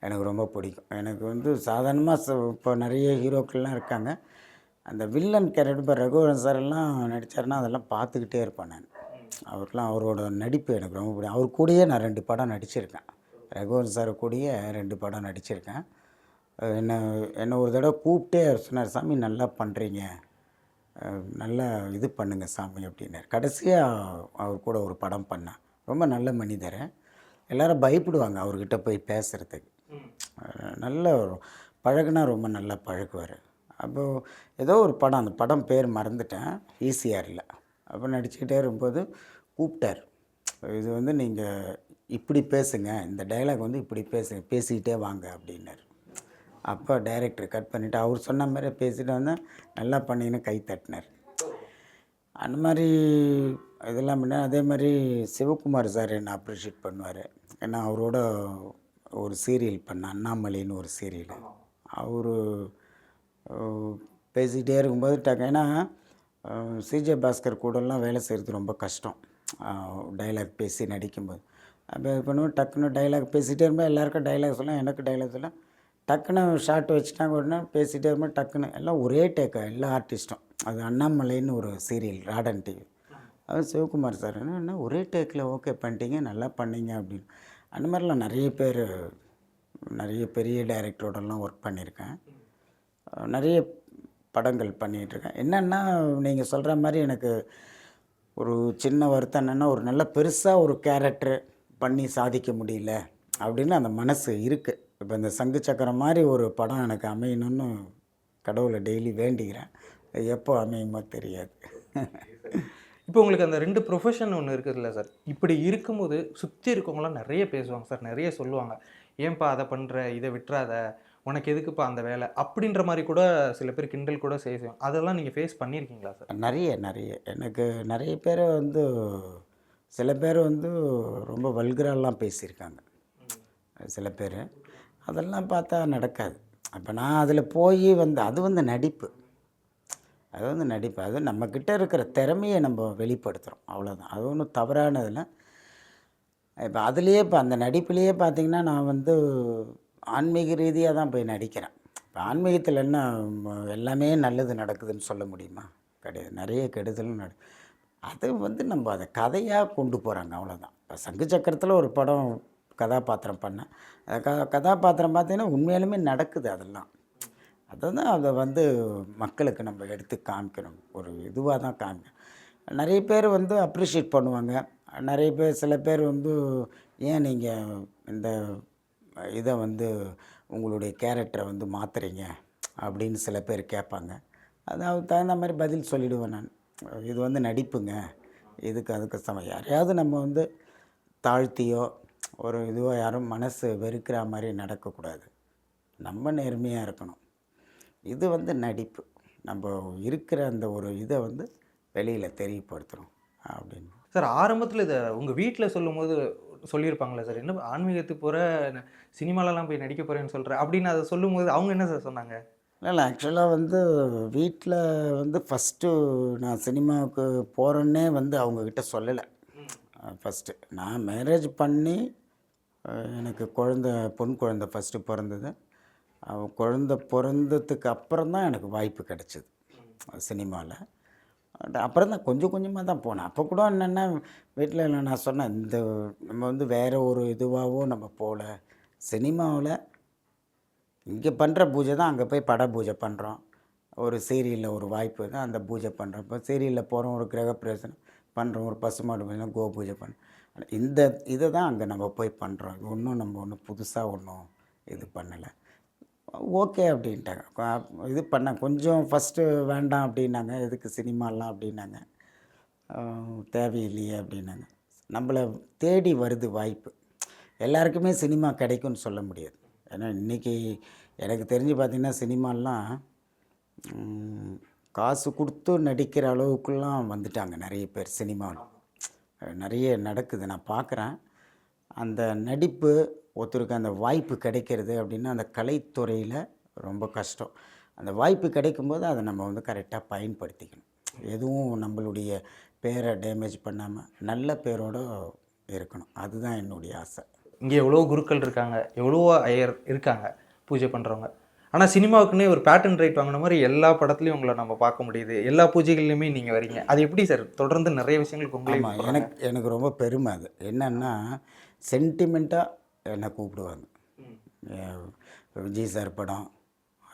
எனக்கு ரொம்ப பிடிக்கும். எனக்கு வந்து சாதாரணமாக இப்போ நிறைய ஹீரோக்கள்லாம் இருக்காங்க, அந்த வில்லன் கேரக்டர் இப்போ ரகுவரன் சார் எல்லாம் நடித்தாருன்னா அதெல்லாம் பார்த்துக்கிட்டே இருப்பேன் நான். அவருக்கெலாம் அவரோட நடிப்பு எனக்கு ரொம்ப பிடிக்கும். அவர் கூடயே நான் 2 படம் நடிச்சிருக்கேன். ரகுவரன் சார் கூடயே 2 படம் நடிச்சிருக்கேன். என்னை ஒரு தடவை கூப்பிட்டே சொன்னார், சாமி நல்லா பண்ணுறீங்க, நல்லா இது பண்ணுங்கள் சாமி அப்படின்னார். கடைசியாக அவர் கூட ஒரு படம் பண்ணேன். ரொம்ப நல்ல மனிதர், எல்லோரும் பயப்படுவாங்க அவர்கிட்ட போய் பேசுகிறதுக்கு. நல்ல பழகுனா ரொம்ப நல்லா பழகுவார். அப்போது ஏதோ ஒரு படம், அந்த படம் பேர் மறந்துட்டேன், ஈசிஆரில். அப்போ நடிச்சுக்கிட்டே இருக்கும்போது கூப்பிட்டார், இது வந்து நீங்கள் இப்படி பேசுங்க, இந்த டைலாக் வந்து இப்படி பேசிக்கிட்டே வாங்க அப்படின்னார். அப்போ டைரக்டர் கட் பண்ணிவிட்டு அவர் சொன்ன மாதிரி பேசிட்டு வந்தேன், நல்லா பண்ணின்னு கை தட்டினார். அந்த மாதிரி இதெல்லாம் பண்ண. அதே மாதிரி சிவகுமார் சார் என்னை அப்ரிஷியேட் பண்ணுவார். ஏன்னா அவரோட ஒரு சீரியல் பண்ண அண்ணாமலைன்னு ஒரு சீரியல், அவர் பேசிகிட்டே இருக்கும்போது ஏன்னா சிஜே பாஸ்கர் கூடலாம் வேலை செய்கிறது ரொம்ப கஷ்டம், டைலாக் பேசி நடிக்கும்போது. அப்போ இது பண்ணுவோம், டக்குன்னு டைலாக் பேசிகிட்டே இருக்கும்போது எல்லாருக்கும் டைலாக் சொல்லலாம், எனக்கு டைலாக் சொல்லலாம், டக்குன்னு ஷார்ட் வச்சுட்டாங்க. உடனே பேசிகிட்டே இருக்கும்போது டக்குன்னு எல்லாம் ஒரே டேக்கா எல்லா ஆர்டிஸ்ட்டும். அது அண்ணாமலைன்னு ஒரு சீரியல், ராடன் டிவி. அது சிவகுமார் சார் என்ன ஒரே டேக்கில் ஓகே பண்ணிட்டீங்க, நல்லா பண்ணீங்க அப்படின்னு. அந்த மாதிரிலாம் நிறைய பெரிய டைரக்டரோடலாம் ஒர்க் பண்ணியிருக்கேன், நிறைய படங்கள் பண்ணிகிட்ருக்கேன். என்னென்னா நீங்கள் சொல்கிற மாதிரி எனக்கு ஒரு சின்ன வருத்தம் என்னென்னா, ஒரு நல்ல பெருசாக ஒரு கேரக்டர் பண்ணி சாதிக்க முடியல அப்படின்னு அந்த மனசு இருக்குது. இப்போ இந்த சங்கு சக்கரம் மாதிரி ஒரு படம் எனக்கு அமையணும்னு கடவுளை டெய்லி வேண்டிக்கிறேன். எப்போ அமையுமோ தெரியாது. இப்போ உங்களுக்கு அந்த 2 ப்ரொஃபஷன் ஒன்று இருக்குதுல்ல சார். இப்படி இருக்கும்போது சுற்றி இருக்கவங்களாம் நிறைய பேசுவாங்க சார், நிறைய சொல்லுவாங்க. ஏன்பா அதை பண்ணுற, இதை விட்டுறாத, உனக்கு எதுக்குப்பா அந்த வேலை அப்படின்ற மாதிரி கூட சில பேர் கிண்டல் கூட செய்வாங்க. அதெல்லாம் நீங்கள் ஃபேஸ் பண்ணியிருக்கீங்களா சார்? நிறைய எனக்கு நிறைய பேர் வந்து சில பேர் வந்து ரொம்ப வல்கராலாம் பேசியிருக்காங்க சில பேர். அதெல்லாம் பார்த்தா நடக்காது. அப்போ நான் அதில் போய் வந்து அது வந்து நடிப்பு. அது நம்மக்கிட்ட இருக்கிற திறமையை நம்ம வெளிப்படுத்துகிறோம், அவ்வளோதான். அது ஒன்றும் தவறானதில்லை. இப்போ அதுலேயே இப்போ அந்த நடிப்புலேயே பார்த்திங்கன்னா நான் வந்து ஆன்மீக ரீதியாக தான் போய் நடிக்கிறேன். இப்போ ஆன்மீகத்தில் என்ன எல்லாமே நல்லது நடக்குதுன்னு சொல்ல முடியுமா? கிடையாது. நிறைய கெடுதலும் அது வந்து நம்ம அதை கதையாக கொண்டு போகிறாங்க, அவ்வளோதான். இப்போ சங்கு சக்கரத்தில் ஒரு படம் கதாபாத்திரம் பண்ணேன். கதாபாத்திரம் பார்த்திங்கன்னா உண்மையாலுமே நடக்குது அதெல்லாம். அதுதான் அதை வந்து மக்களுக்கு நம்ம எடுத்து காமிக்கணும், ஒரு இதுவாக தான் காமிக்கணும். நிறைய பேர் வந்து அப்ரிஷியேட் பண்ணுவாங்க. நிறைய பேர் சில பேர் வந்து ஏன் நீங்கள் இந்த இதை வந்து உங்களுடைய கேரக்டரை வந்து மாற்றுறீங்க அப்படின்னு சில பேர் கேட்பாங்க. அதுக்கு தகுந்த மாதிரி பதில் சொல்லிவிடுவேன் நான். இது வந்து நடிப்புங்க, இதுக்கு அதுக்கு யாரையாவது நம்ம வந்து தாழ்த்தியோ ஒரு இதுவோ யாரும் மனசு வெறுக்கிற மாதிரி நடக்கக்கூடாது. நம்ம நேர்மையாக இருக்கணும். இது வந்து நடிப்பு. நம்ம இருக்கிற அந்த ஒரு இதை வந்து வெளியில் தெரியப்படுத்துகிறோம் அப்படின்னு. சார் ஆரம்பத்தில் இதை உங்கள் வீட்டில் சொல்லும்போது சொல்லியிருப்பாங்களே சார், என்ன ஆன்மீகத்துக்கு போகிற, சினிமாலலாம் போய் நடிக்க போகிறேன்னு சொல்கிறேன் அப்படின்னு அதை சொல்லும்போது அவங்க என்ன சார் சொன்னாங்க? இல்லை ஆக்சுவலாக வந்து வீட்டில் வந்து ஃபஸ்ட்டு நான் சினிமாவுக்கு போகிறேன்னே வந்து அவங்கக்கிட்ட சொல்லலை. ஃபஸ்ட்டு நான் மேரேஜ் பண்ணி எனக்கு பொன் குழந்தை ஃபஸ்ட்டு பிறந்தது. குழந்தை பிறந்ததுக்கு அப்புறம் தான் எனக்கு வாய்ப்பு கிடச்சிது சினிமாவில். அப்புறம் தான் கொஞ்சம் கொஞ்சமாக தான் போனேன். அப்போ கூட என்னென்னா வீட்டில் நான் சொன்னேன், இந்த நம்ம வந்து வேறு ஒரு இதுவாகவோ நம்ம போகல. சினிமாவில் இங்கே பண்ணுற பூஜை தான் அங்கே போய் பட பூஜை பண்ணுறோம். ஒரு சீரியலில் ஒரு வாய்ப்பு தான் அந்த பூஜை பண்ணுறோம். இப்போ சீரியலில் போகிறோம், ஒரு கிரகப்பிரவேசனம் பண்ணுறோம், ஒரு பசுமாடு பூஜை, கோ பூஜை பண்ணுறோம். இந்த இதை தான் அங்கே நம்ம போய் பண்ணுறோம். இது ஒன்றும் நம்ம ஒன்றும் புதுசாக ஒன்றும் இது பண்ணலை. ஓகே அப்படின்ட்டாங்க. இது பண்ண கொஞ்சம் ஃபஸ்ட்டு வேண்டாம் அப்படின்னாங்க, எதுக்கு சினிமாலாம் அப்படின்னாங்க, தேவையில்லையே அப்படின்னாங்க. நம்மளை தேடி வருது வாய்ப்பு. எல்லாருக்குமே சினிமா கிடைக்கும்னு சொல்ல முடியாது. ஏன்னா இன்றைக்கி எனக்கு தெரிஞ்சு பார்த்திங்கன்னா சினிமாலாம் காசு கொடுத்து நடிக்கிற அளவுக்குலாம் வந்துட்டாங்க நிறைய பேர். சினிமாவில் நிறைய நடக்குது, நான் பார்க்குறேன். அந்த நடிப்பு ஒருத்தருக்கு அந்த வாய்ப்பு கிடைக்கிறது அப்படின்னா அந்த கலைத்துறையில் ரொம்ப கஷ்டம். அந்த வாய்ப்பு கிடைக்கும்போது அதை நம்ம வந்து கரெக்டாக பயன்படுத்திக்கணும். எதுவும் நம்மளுடைய பேரை டேமேஜ் பண்ணாமல் நல்ல பேரோடு இருக்கணும். அதுதான் என்னுடைய ஆசை. இங்கே எவ்வளோ குருக்கள் இருக்காங்க, எவ்வளவோ ஐயர் இருக்காங்க பூஜை பண்ணுறவங்க. ஆனால் சினிமாவுக்குன்னே ஒரு பேட்டன் ரைட் வாங்கின மாதிரி எல்லா படத்துலையும் உங்களை நம்ம பார்க்க முடியுது, எல்லா பூஜைகள்லையுமே நீங்கள் வரீங்க. அது எப்படி சார் தொடர்ந்து நிறைய விஷயங்களுக்கு உங்களே? எனக்கு ரொம்ப பெருமை அது. என்னென்னா சென்டிமெண்ட்டாக என்னை கூப்பிடுவாங்க. விஜய் சார் படம்,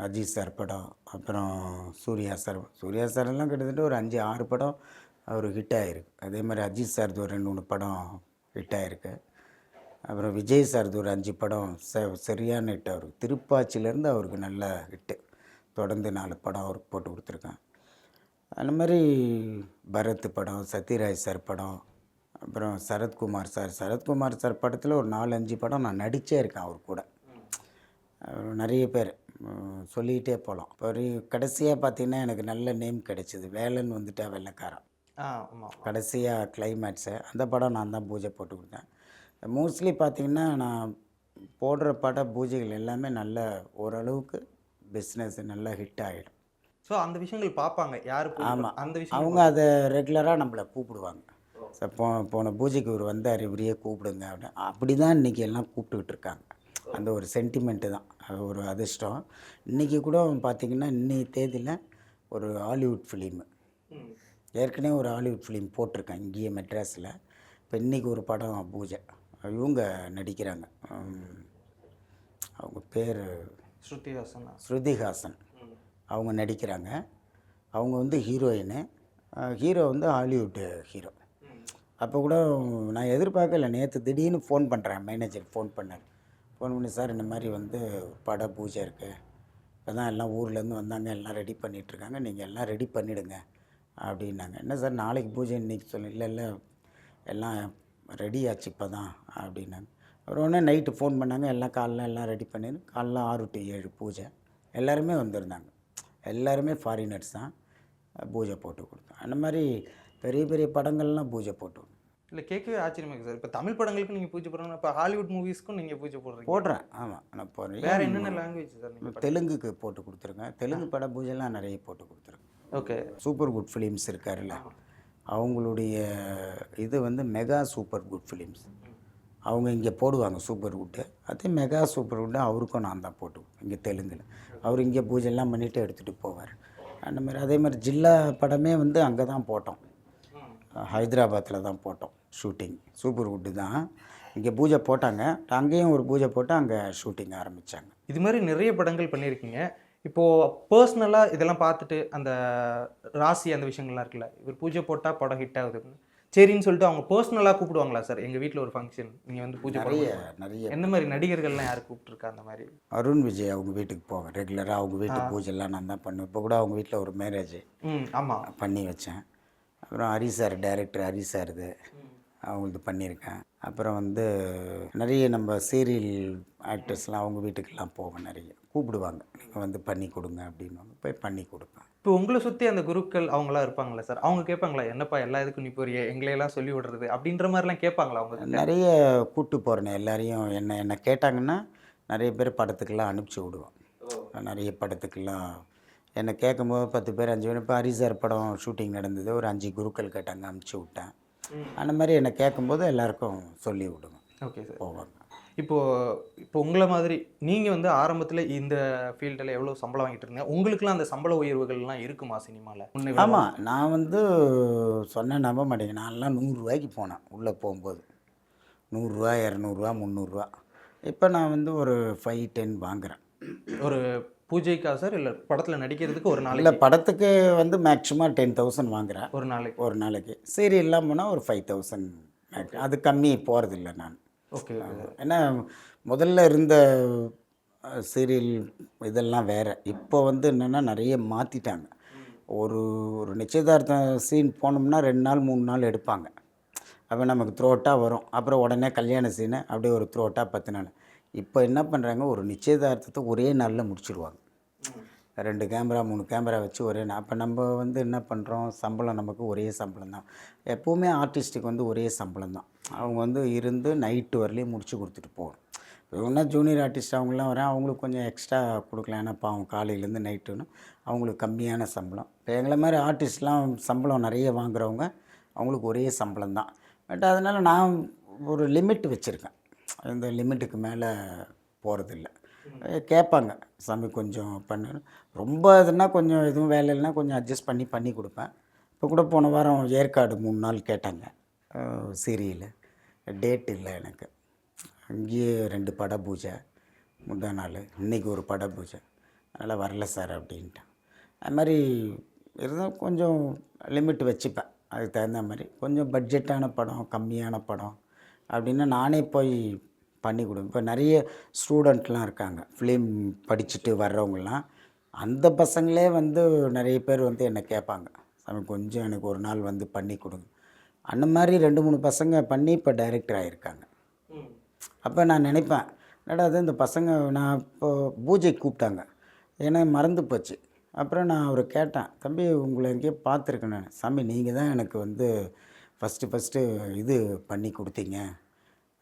அஜித் சார் படம், அப்புறம் சூர்யா சாரெல்லாம் கிட்டத்தட்ட ஒரு 5-6 படம் அவர் ஹிட் ஆகிருக்கு. அதே மாதிரி அஜித் சார் ஒரு 2-3 படம் ஹிட் ஆகிருக்கு. அப்புறம் விஜய் சார் ஒரு 5 படம் சரியான ஹிட். அவருக்கு திருப்பாச்சிலேருந்து அவருக்கு நல்ல ஹிட்டு. தொடர்ந்து 4 படம் அவருக்கு போட்டு கொடுத்துருக்கேன். அந்த மாதிரி பரத் படம், சத்யராஜ் சார் படம், அப்புறம் சரத்குமார் சார் படத்தில் ஒரு 4-5 படம் நான் நடித்தே இருக்கேன் அவர் கூட. நிறைய பேர் சொல்லிகிட்டே போகலாம். இப்போ ஒரு கடைசியாக பார்த்திங்கன்னா எனக்கு நல்ல நேம் கிடைச்சிது, வேலன் வந்துட்டா வெள்ளைக்காரன். ஆமாம், கடைசியாக கிளைமேக்ஸு அந்த படம் நான் தான் பூஜை போட்டு கொடுத்தேன். மோஸ்ட்லி பார்த்திங்கன்னா நான் போடுற பட பூஜைகள் எல்லாமே நல்ல ஓரளவுக்கு பிஸ்னஸ் நல்லா ஹிட் ஆகிடும். ஸோ அந்த விஷயங்கள் பார்ப்பாங்க யார்? ஆமாம், அந்த விஷயம் அவங்க அதை ரெகுலராக நம்மளை கூப்பிடுவாங்க. சார் போன பூஜைக்கு இவர் வந்தார், இவரையே கூப்பிடுங்க அப்படின்னு. அப்படி தான் இன்றைக்கி எல்லாம் கூப்பிட்டுக்கிட்டு இருக்காங்க. அந்த ஒரு சென்டிமெண்ட்டு தான், அது ஒரு அதிர்ஷ்டம். இன்றைக்கி கூட பார்த்திங்கன்னா இன்னைக்கு தேதியில் ஒரு ஹாலிவுட் ஃபிலிமு, ஏற்கனவே ஒரு ஹாலிவுட் ஃபிலிம் போட்டிருக்கேன் இங்கேயே மெட்ராஸில். இப்போ இன்றைக்கி ஒரு படம் பூஜை, இவங்க நடிக்கிறாங்க, அவங்க பேர் ஸ்ருதிஹாசன். அவங்க நடிக்கிறாங்க. அவங்க வந்து ஹீரோயின், ஹீரோ வந்து ஹாலிவுட்டு ஹீரோ. அப்போ கூட நான் எதிர்பார்க்கல, நேற்று திடீர்னு ஃபோன் பண்ணுறேன், மேனேஜர் ஃபோன் பண்ணி சார் இந்த மாதிரி வந்து பட பூஜை இருக்குது, இப்போ தான் எல்லாம் ஊர்லேருந்து வந்தாங்க, எல்லாம் ரெடி பண்ணிகிட்ருக்காங்க, நீங்கள் எல்லாம் ரெடி பண்ணிவிடுங்க அப்படின்னாங்க. என்ன சார் நாளைக்கு பூஜை இன்றைக்கி சொல்லி, இல்லை இல்லை எல்லாம் ரெடி ஆச்சு இப்போ தான் அப்படின்னாங்க. அப்புறம் உடனே நைட்டு ஃபோன் பண்ணாங்க, எல்லாம் காலைல எல்லாம் ரெடி பண்ணிடு, காலைல 6 to 7 பூஜை. எல்லாருமே வந்திருந்தாங்க, எல்லாருமே ஃபாரினர்ஸ் தான். பூஜை போட்டு கொடுத்தோம். அந்த மாதிரி பெரிய பெரிய படங்கள்லாம் பூஜை போட்டு இல்லை கேட்கவே ஆச்சரியமா இருக்குது சார். இப்போ தமிழ் படங்களுக்கு நீங்கள் பூஜை போடுறீங்க, இப்போ ஹாலிவுட் மூவிஸ்க்கும் நீங்கள் பூஜை போடுறீங்க. போடுறேன். ஆமாம், நான் போடுறேன். வேறு என்னென்ன லாங்குவேஜ் சார் நீங்கள்? தெலுங்குக்கு போட்டு கொடுத்துருக்கேன். தெலுங்கு பட பூஜைலாம் நிறைய போட்டு கொடுத்துருக்கேன். ஓகே. சூப்பர் குட் ஃபிலிம்ஸ் இருக்காருல்ல, அவங்களுடைய இது வந்து மெகா சூப்பர் குட் ஃபிலிம்ஸ். அவங்க இங்கே போடுவாங்க சூப்பர் குட்டு. அதே மெகா சூப்பர் குட்டு அவருக்கும் நான் தான் போட்டு இங்கே தெலுங்கில். அவர் இங்கே பூஜைலாம் பண்ணிவிட்டு எடுத்துகிட்டு போவார். அந்த மாதிரி அதே மாதிரி ஜில்லா படமே வந்து அங்கே தான் போட்டோம், ஹைதராபாத்தில் தான் போட்டோம் ஷூட்டிங். சூப்பர் குட்டு தான் இங்கே பூஜை போட்டாங்க, அங்கேயும் ஒரு பூஜை போட்டு அங்கே ஷூட்டிங் ஆரம்பித்தாங்க. இது மாதிரி நிறைய படங்கள் பண்ணியிருக்கீங்க. இப்போது பர்சனலாக இதெல்லாம் பார்த்துட்டு அந்த ராசி அந்த விஷயங்கள்லாம் இருக்குல்ல, இவர் பூஜை போட்டால் படம் ஹிட் ஆகுது சரின்னு சொல்லிட்டு அவங்க பர்சனலாக கூப்பிடுவாங்களா சார்? எங்கள் வீட்டில் ஒரு ஃபங்க்ஷன், நீங்கள் வந்து பூஜை நிறைய எந்த மாதிரி நடிகர்கள்லாம் யார் கூப்பிட்ருக்கா அந்த மாதிரி? அருண் விஜய் அவங்க வீட்டுக்கு போவேன் ரெகுலராக. அவங்க வீட்டு பூஜைலாம் நான் தான் பண்ணுவேன். இப்போ கூட அவங்க வீட்டில் ஒரு மேரேஜ் ஆமாம் பண்ணி வச்சேன். அப்புறம் Hari sir, director Hari sir, இது அவங்களுக்கு பண்ணியிருக்கேன். அப்புறம் வந்து நிறைய நம்ம சீரியல் ஆக்டர்ஸ்லாம் அவங்க வீட்டுக்கெல்லாம் போவேன். நிறைய கூப்பிடுவாங்க, நீங்கள் வந்து பண்ணி கொடுங்க அப்படின்னு, போய் பண்ணி கொடுப்பேன். இப்போ உங்களை சுற்றி அந்த குருக்கள் அவங்களாம் இருப்பாங்களா சார்? அவங்க கேட்பாங்களா, என்னப்பா எல்லா இதுக்கும் நீ போறிய, எங்களையெல்லாம் சொல்லி விடுறது அப்படின்ற மாதிரிலாம் கேட்பாங்களா அவங்க? நிறைய கூப்பிட்டு போகிறேன் எல்லாரையும். என்ன கேட்டாங்கன்னா நிறைய பேர் படத்துக்கெல்லாம் அனுப்பிச்சி விடுவோம். நிறைய படத்துக்கெல்லாம் என்னை கேட்கும்போது 10 பேர் 5 பேர். இப்போ ஹரி சார் படம் ஷூட்டிங் நடந்தது, ஒரு 5 குருக்கள் கேட்டாங்க, அனுப்பிச்சி விட்டேன். அந்த மாதிரி என்னை கேட்கும்போது எல்லாருக்கும் சொல்லி விடுவேன். Okay sir. போவாங்க. இப்போ உங்களை மாதிரி நீங்கள் வந்து ஆரம்பத்தில் இந்த ஃபீல்டில் எவ்வளோ சம்பளம் வாங்கிட்டு இருந்தீங்க? உங்களுக்குலாம் அந்த சம்பள உயர்வுகள்லாம் இருக்குமா சினிமாவில்? ஆமாம், நான் வந்து சொன்ன நம்ப மாட்டேங்க, நான்லாம் 100 ரூபாய்க்கு போனேன் உள்ளே போகும்போது. 100 ரூபா, 200 ரூபா, 300 ரூபா. இப்போ நான் வந்து ஒரு 5-10 வாங்குகிறேன். ஒரு பூஜைக்கா சார், இல்லை படத்தில் நடிக்கிறதுக்கு ஒரு நாளைக்கு? இல்லை, படத்துக்கு வந்து மேக்ஸிமம் 10,000 வாங்குகிறேன் ஒரு நாளைக்கு. சீரியல்லாம் போனால் ஒரு 5,000, அது கம்மி போகிறதில்ல நான். ஓகே. ஏன்னா முதல்ல இருந்த சீரியல் இதெல்லாம் வேறு. இப்போ வந்து என்னென்னா நிறைய மாற்றிட்டாங்க. ஒரு நிச்சயதார்த்தம் சீன் போனோம்னா 2 நாள் 3 நாள் எடுப்பாங்க. அப்போ நமக்கு த்ரோட்டாக வரும். அப்புறம் உடனே கல்யாண சீனு அப்படியே ஒரு த்ரோட்டாக 10 நாள். இப்போ என்ன பண்ணுறாங்க, ஒரு நிச்சயதார்த்தத்தை ஒரே நாளில் முடிச்சிடுவாங்க. 2 கேமரா 3 கேமரா வச்சு ஒரே நாள். அப்போ நம்ம வந்து என்ன பண்ணுறோம், சம்பளம் நமக்கு ஒரே சம்பளம் தான். எப்போவுமே ஆர்டிஸ்ட்டுக்கு வந்து ஒரே சம்பளம் தான். அவங்க வந்து இருந்து நைட்டு வரலையும் முடிச்சு கொடுத்துட்டு போகணும். இவங்கன்னா ஜூனியர் ஆர்டிஸ்ட் அவங்களாம் வரேன், அவங்களுக்கு கொஞ்சம் எக்ஸ்ட்ரா கொடுக்கலாம். ஏன்னா அவங்க காலையிலேருந்து நைட்டுன்னு அவங்களுக்கு கம்மியான சம்பளம். இப்போ எங்களை மாதிரி ஆர்டிஸ்ட்லாம் சம்பளம் நிறைய வாங்குறவங்க, அவங்களுக்கு ஒரே சம்பளம் தான். பட் அதனால் நான் ஒரு லிமிட் வச்சுருக்கேன். இந்த லிமிட்டுக்கு மேலே போகிறதில்ல. கேட்பாங்க, சாமி கொஞ்சம் பண்ணு, ரொம்ப இதுன்னா கொஞ்சம் எதுவும் வேலை இல்லைன்னா கொஞ்சம் அட்ஜஸ்ட் பண்ணி கொடுப்பேன். இப்போ கூட போன வாரம் ஏற்காடு 3 நாள் கேட்டாங்க சீரியல். டேட் இல்லை எனக்கு. அங்கேயே 2 பட பூஜை, முந்தா நாள் இன்றைக்கி ஒரு பட பூஜை, அதனால் வரல சார் அப்படின்ட்டேன். அது மாதிரி இருந்தால் கொஞ்சம் லிமிட் வச்சுப்பேன். அதுக்கு தகுந்த மாதிரி கொஞ்சம் பட்ஜெட்டான படம், கம்மியான படம் அப்படின்னா நானே போய் பண்ணி கொடுப்பேன். இப்போ நிறைய ஸ்டூடெண்ட்லாம் இருக்காங்க, ஃபிலிம் படிச்சுட்டு வர்றவங்கலாம். அந்த பசங்களே வந்து நிறைய பேர் வந்து என்னை கேட்பாங்க, சாமி கொஞ்சம் எனக்கு ஒரு நாள் வந்து பண்ணி கொடுங்க. அந்த மாதிரி 2-3 பசங்க பண்ணி இப்போ டைரக்டர் ஆகியிருக்காங்க. அப்போ நான் நினைப்பேன், என்னடா அது இந்த பசங்க நான் இப்போ பூஜைக்கு கூப்பிட்டாங்க, ஏன்னா மறந்து போச்சு. அப்புறம் நான் அவரை கேட்டேன், தம்பி உங்களை எங்கேயோ பார்த்துருக்கேன் நான். சாமி நீங்கள் தான் எனக்கு வந்து ஃபஸ்ட்டு இது பண்ணி கொடுத்தீங்க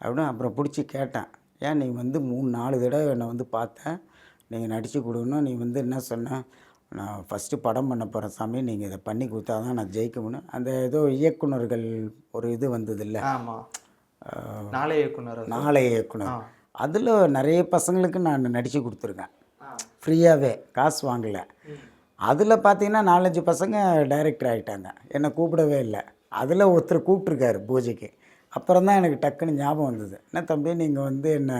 அப்படின்னு. அப்புறம் பிடிச்சி கேட்டேன், ஏன் நீ வந்து 3-4 தடவை என்னை வந்து பார்த்தேன், நீங்கள் நடித்து கொடுக்கணும். நீ வந்து என்ன சொன்ன, நான் ஃபஸ்ட்டு படம் பண்ண போகிறேன் சாமி, நீங்கள் இதை பண்ணி கொடுத்தா தான் நான் ஜெயிக்க முடியும். அந்த ஏதோ இயக்குனர்கள் ஒரு இது வந்தது இல்லை, ஆமாம், நாளைய இயக்குனர். அதில் நிறைய பசங்களுக்கு நான் நடித்து கொடுத்துருக்கேன் ஃப்ரீயாகவே, காசு வாங்கலை. அதில் பார்த்தீங்கன்னா 4-5 பசங்க டைரக்டர் ஆகிட்டாங்க, என்னை கூப்பிடவே இல்லை. அதில் ஒருத்தர் கூப்பிட்ருக்காரு பூஜைக்கு. அப்புறம் தான் எனக்கு டக்குன்னு ஞாபகம் வந்தது, என்ன தம்பி நீங்கள் வந்து என்னை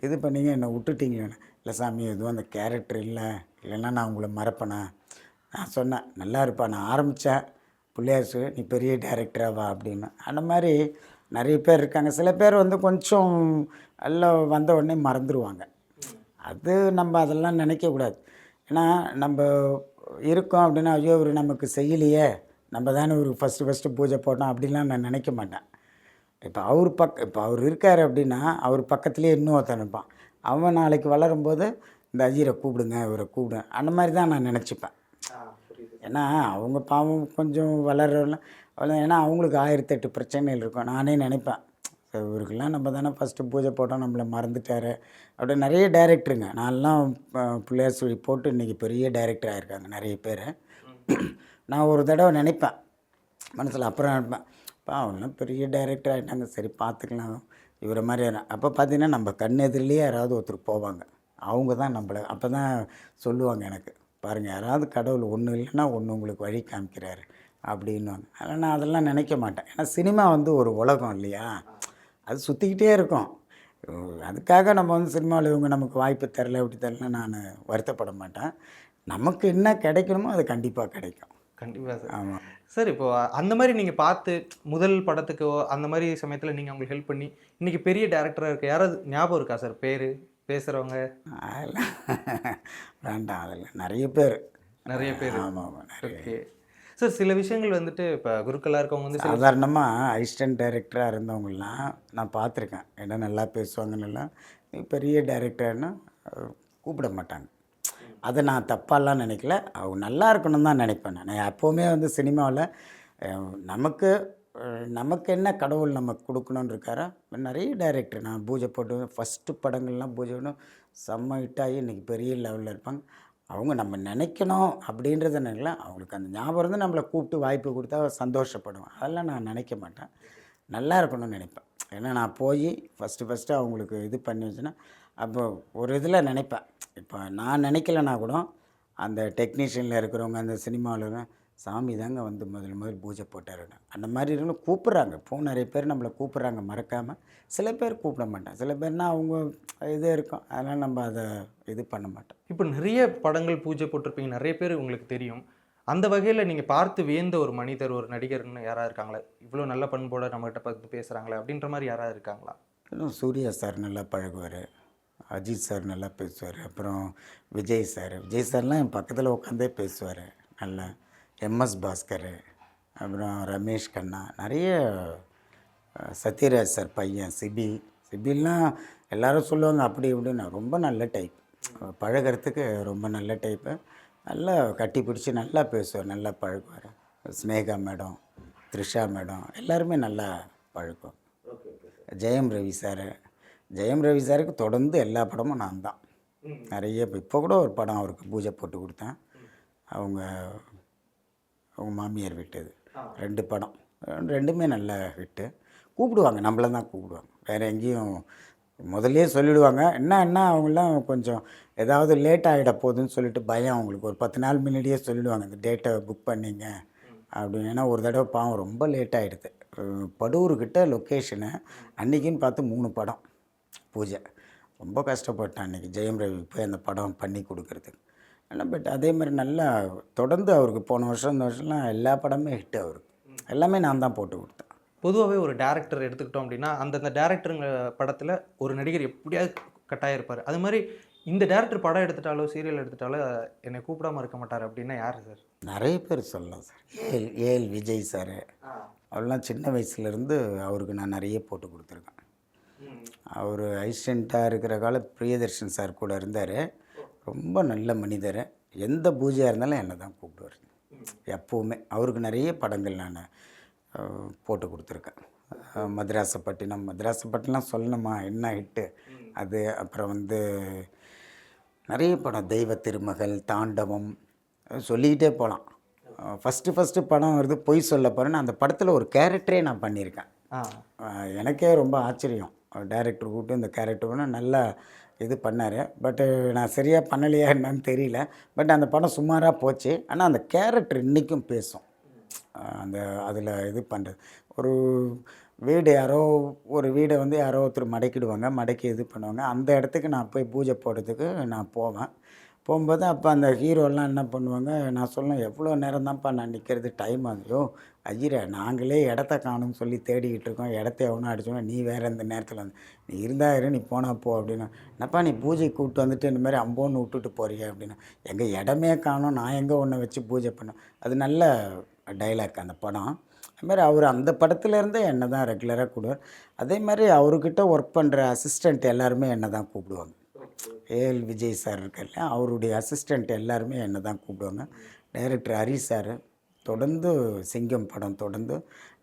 இது பண்ணீங்க, என்னை விட்டுட்டீங்களேன்னு. இல்லை சாமி எதுவும் அந்த கேரக்டர் இல்லை, இல்லைன்னா நான் உங்களை மறப்பேனா. நான் சொன்னேன், நல்லா இருப்பா, நான் ஆரம்பித்தேன் பிள்ளையார் நீ பெரிய டைரக்டராக வா அப்படின்னு. அந்த மாதிரி நிறைய பேர் இருக்காங்க. சில பேர் வந்து கொஞ்சம் எல்லாம் வந்த உடனே மறந்துடுவாங்க. அது நம்ம அதெல்லாம் நினைக்கக்கூடாது. ஏன்னா நம்ம இருக்கோம் அப்படின்னா, ஐயோ இவர் நமக்கு செய்யலையே, நம்ம தானே இவருக்கு ஃபஸ்ட்டு பூஜை போட்டோம் அப்படின்லாம் நான் நினைக்க மாட்டேன். இப்போ அவர் இருக்கார் அப்படின்னா, அவர் பக்கத்துலேயே இன்னும் ஒருத்தன் இருப்பான். அவன் நாளைக்கு வளரும்போது இந்த அஜீரை கூப்பிடுங்க, இவரை கூப்பிடுங்க, அந்த மாதிரி தான் நான் நினச்சிப்பேன். ஏன்னா அவங்க பாவம் கொஞ்சம் ஏன்னா அவங்களுக்கு 1008 பிரச்சனைகள் இருக்கும். நானே நினைப்பேன், இவருக்கெல்லாம் நம்ம தானே ஃபஸ்ட்டு பூஜை போட்டோம், நம்மளை மறந்துட்டார் அப்படி. நிறைய டைரக்டருங்க நான்லாம் பிள்ளையார் சொல்லி போட்டு இன்றைக்கி பெரிய டைரக்டர் ஆகிருக்காங்க நிறைய பேர். நான் ஒரு தடவை நினைப்பேன் மனசில், அப்புறம் நினைப்பேன் அவங்களாம் பெரிய டைரக்டர் ஆகிட்டாங்க, சரி பார்த்துக்கலாம் இவரை மாதிரி. அப்போ பார்த்தீங்கன்னா நம்ம கண் எதிரிலேயே யாராவது ஒருத்தர் போவாங்க, அவங்க தான் நம்மளை அப்போ தான் சொல்லுவாங்க எனக்கு, பாருங்கள் யாராவது கடவுள் ஒன்று இல்லைன்னா ஒன்று உங்களுக்கு வழி காமிக்கிறாரு அப்படின்வாங்க. அதனால் நான் அதெல்லாம் நினைக்க மாட்டேன். ஏன்னா சினிமா வந்து ஒரு உலகம் இல்லையா, அது சுற்றிக்கிட்டே இருக்கும். அதுக்காக நம்ம வந்து சினிமாவில் இவங்க நமக்கு வாய்ப்பு தரல அப்படி தரல நான் வருத்தப்பட மாட்டேன். நமக்கு என்ன கிடைக்கணுமோ அது கண்டிப்பாக கிடைக்கும். கண்டிப்பாக சார். ஆமாம் சார், இப்போ அந்த மாதிரி நீங்கள் பார்த்து முதல் படத்துக்கோ அந்த மாதிரி சமயத்தில் நீங்கள் அவங்களுக்கு ஹெல்ப் பண்ணி இன்றைக்கி பெரிய டேரக்டராக இருக்க யாராவது ஞாபகம் இருக்கா சார்? பேர் பேசுகிறவங்க? அதெல்லாம் வேண்டாம், அதில் நிறைய பேர். ஆமாம் ஆமாம் நிறைய. Okay sir. சில விஷயங்கள் வந்துட்டு இப்போ குருக்களாக இருக்கவங்க வந்து சாதாரணமாக அசிஸ்டன்ட் டைரக்டராக இருந்தவங்களாம் நான் பார்த்துருக்கேன். ஏன்னா நல்லா பேசுவாங்கன்னெல்லாம். பெரிய டைரக்டர்னா கூப்பிட மாட்டாங்க. அதை நான் தப்பாலாம் நினைக்கல, அவங்க நல்லா இருக்கணும்னு தான் நினைப்பேன். நான் எப்போவுமே வந்து சினிமாவில் நமக்கு என்ன கடவுள் நமக்கு கொடுக்கணுன்னு இருக்காரோ. நிறைய டைரக்டர் நான் பூஜை போட்டு ஃபஸ்ட்டு படங்கள்லாம் பூஜை பண்ணி செம்ம ஹிட்டாகி இன்றைக்கி பெரிய லெவலில் இருப்பாங்க. அவங்க நம்ம நினைக்கணும் அப்படின்றத நினைக்கல, அவங்களுக்கு அந்த ஞாபகம் இருந்து நம்மளை கூப்பிட்டு வாய்ப்பு கொடுத்தா சந்தோஷப்படுவேன். அதெல்லாம் நான் நினைக்க மாட்டேன், நல்லா இருக்கணும்னு நினைப்பேன். ஏன்னா நான் போய் ஃபஸ்ட்டு அவங்களுக்கு இது பண்ணி வச்சேன்னா, அப்போ ஒரு இதில் நினைப்பேன். இப்போ நான் நினைக்கலனா கூட அந்த டெக்னீஷியனில் இருக்கிறவங்க அந்த சினிமாவில் சாமி தாங்க வந்து முதல் பூஜை போட்டாருன்னு அந்த மாதிரி இருக்கணும் கூப்பிட்றாங்க. இப்போ நிறைய பேர் நம்மளை கூப்பிட்றாங்க மறக்காமல். சில பேர் கூப்பிட மாட்டேன், சில பேர்னால் அவங்க இது இருக்கும், அதனால் நம்ம அதை இது பண்ண மாட்டோம். இப்போ நிறைய படங்கள் பூஜை போட்டிருப்பீங்க, நிறைய பேர் உங்களுக்கு தெரியும். அந்த வகையில் நீங்கள் பார்த்து வியந்த ஒரு மனிதர், ஒரு நடிகர்னு யாராவது இருக்காங்களா? இவ்வளோ நல்ல பண்போட நம்மகிட்ட பார்த்து பேசுகிறாங்களே அப்படின்ற மாதிரி யாராவது இருக்காங்களா? இன்னும் சூர்யா சார் நல்லா பழகுவார், அஜித் சார் நல்லா பேசுவார், அப்புறம் விஜய் சார்லாம் என் பக்கத்தில் உட்காந்தே பேசுவார் நல்லா. எம்எஸ் பாஸ்கர், அப்புறம் ரமேஷ் கண்ணா, நிறைய சத்யராஜ் சார் பையன் சிபிலாம் எல்லோரும் சொல்லுவாங்க அப்படி இப்படின்னு. ரொம்ப நல்ல டைப், பழகிறதுக்கு ரொம்ப நல்ல டைப்பு. நல்லா கட்டி பிடிச்சி நல்லா பேசுவார், நல்லா பழகுவார். ஸ்னேகா மேடம், த்ரிஷா மேடம் எல்லாருமே நல்லா பழகுவோம். ஜெயம் ரவி சாருக்கு தொடர்ந்து எல்லா படமும் நான் தான் நிறைய. இப்போ கூட ஒரு படம் அவருக்கு பூஜை போட்டு கொடுத்தேன், அவங்க மாமியார் விட்டது. 2 படம், 2மே நல்ல ஹிட்டு. கூப்பிடுவாங்க, நம்மள தான் கூப்பிடுவாங்க, வேறு எங்கேயும் முதல்லே சொல்லிவிடுவாங்க. என்ன அவங்களாம் கொஞ்சம் ஏதாவது லேட் ஆகிட போகுதுன்னு சொல்லிட்டு பயம் அவங்களுக்கு. ஒரு 10 நாள் முன்னாடியே சொல்லிவிடுவாங்க, இந்த டேட்டை புக் பண்ணிங்க அப்படின்னு. ஏன்னா ஒரு தடவை பாவம் ரொம்ப லேட் ஆகிடுது. படூர்கிட்ட லொக்கேஷனு அன்றைக்கின்னு பார்த்து 3 படம் பூஜை. ரொம்ப கஷ்டப்பட்டேன் அன்றைக்கி ஜெயம் ரவி போய் அந்த படம் பண்ணி கொடுக்குறதுக்கு. ஆனால் பட் அதே மாதிரி நல்லா தொடர்ந்து அவருக்கு போன வருஷம் இந்த வருஷம்லாம் எல்லா படமே ஹிட்டு அவருக்கு. எல்லாமே நான் தான் போட்டு கொடுத்தேன். பொதுவாகவே ஒரு டேரக்டர் எடுத்துக்கிட்டோம் அப்படின்னா அந்தந்த டேரக்டருங்க படத்தில் ஒரு நடிகர் எப்படியாவது கட்டாயம் இருப்பார். அது மாதிரி இந்த டேரக்டர் படம் எடுத்துட்டாலோ சீரியல் எடுத்துட்டாலோ என்னை கூப்பிடாமல் இருக்க மாட்டார் அப்படின்னா யார் சார்? நிறைய பேர் சொல்லலாம் சார். ஏஎல் விஜய் சார், அவரெல்லாம் சின்ன வயசுலேருந்து அவருக்கு நான் நிறைய போட்டு கொடுத்துருக்கேன். அவர் அசிஸ்டண்ட்டாக இருக்கிற கால பிரியதர்ஷன் சார் கூட இருந்தார். ரொம்ப நல்ல மனிதர். எந்த பூஜையாக இருந்தாலும் என்னை தான் கூப்பிடுவார் எப்போவுமே. அவருக்கு நிறைய படங்கள் நான் போட்டு கொடுத்துருக்கேன். மதராசப்பட்டினம் சொல்லணுமா, என்ன ஹிட்டு அது. அப்புறம் வந்து நிறைய படம், தெய்வ திருமகள், தாண்டவம், சொல்லிக்கிட்டே போகலாம். ஃபஸ்ட்டு படம் வருது பொய் சொல்ல போகிறேன்னு, அந்த படத்தில் ஒரு கேரக்டரே நான் பண்ணியிருக்கேன். எனக்கே ரொம்ப ஆச்சரியம். டைரக்டர் கூப்பிட்டு இந்த கேரக்டர் பண்ண நல்லா இது பண்ணார். பட்டு நான் சரியாக பண்ணலையா என்னன்னு தெரியல. பட் அந்த படம் சுமாராக போச்சு. ஆனால் அந்த கேரக்டர் இன்றைக்கும் பேசும். அந்த அதில் இது பண்ணுறது ஒரு வீடை வந்து யாரோ ஒருத்தர் மடக்கிடுவாங்க, மடக்கி இது பண்ணுவாங்க. அந்த இடத்துக்கு நான் போய் பூஜை போடுறதுக்கு நான் போவேன். போகும்போது அப்போ அந்த ஹீரோலாம் என்ன பண்ணுவாங்க, நான் சொல்லுவேன் எவ்வளோ நேரம் தான்ப்பா நான் நிற்கிறது, டைம் ஆகுதோ ஐயரே நாங்களே இடத்த காணும்னு சொல்லி தேடிக்கிட்டு இருக்கோம், இடத்த எவனோ அடிச்சோன்னா நீ வேறு இந்த நேரத்தில் வந்து நீ இருந்தாரு நீ போனால் போ அப்படின்னா, என்னப்பா நீ பூஜை கூப்பிட்டு வந்துட்டு இந்த மாதிரி அம்போன்னு விட்டுட்டு போறிய அப்படின்னா, எங்கள் இடமே காணோம் நான் எங்கே ஒன்றை வச்சு பூஜை பண்ணேன். அது நல்ல டைலாக் அந்த படம். அதுமாதிரி அவர் அந்த படத்துலேருந்தே என்னை தான் ரெகுலராக கூப்பிடுவார். அதே மாதிரி அவர்கிட்ட ஒர்க் பண்ணுற அசிஸ்டண்ட் எல்லாருமே என்னை தான் கூப்பிடுவாங்க. ஏஎல் விஜய் சார் இருக்கார் இல்லையா, அவருடைய அசிஸ்டண்ட் எல்லாருமே என்னை தான் கூப்பிடுவாங்க. டைரக்டர் ஹரி சார் தொடர்ந்து சிங்கம் படம் தொடர்ந்து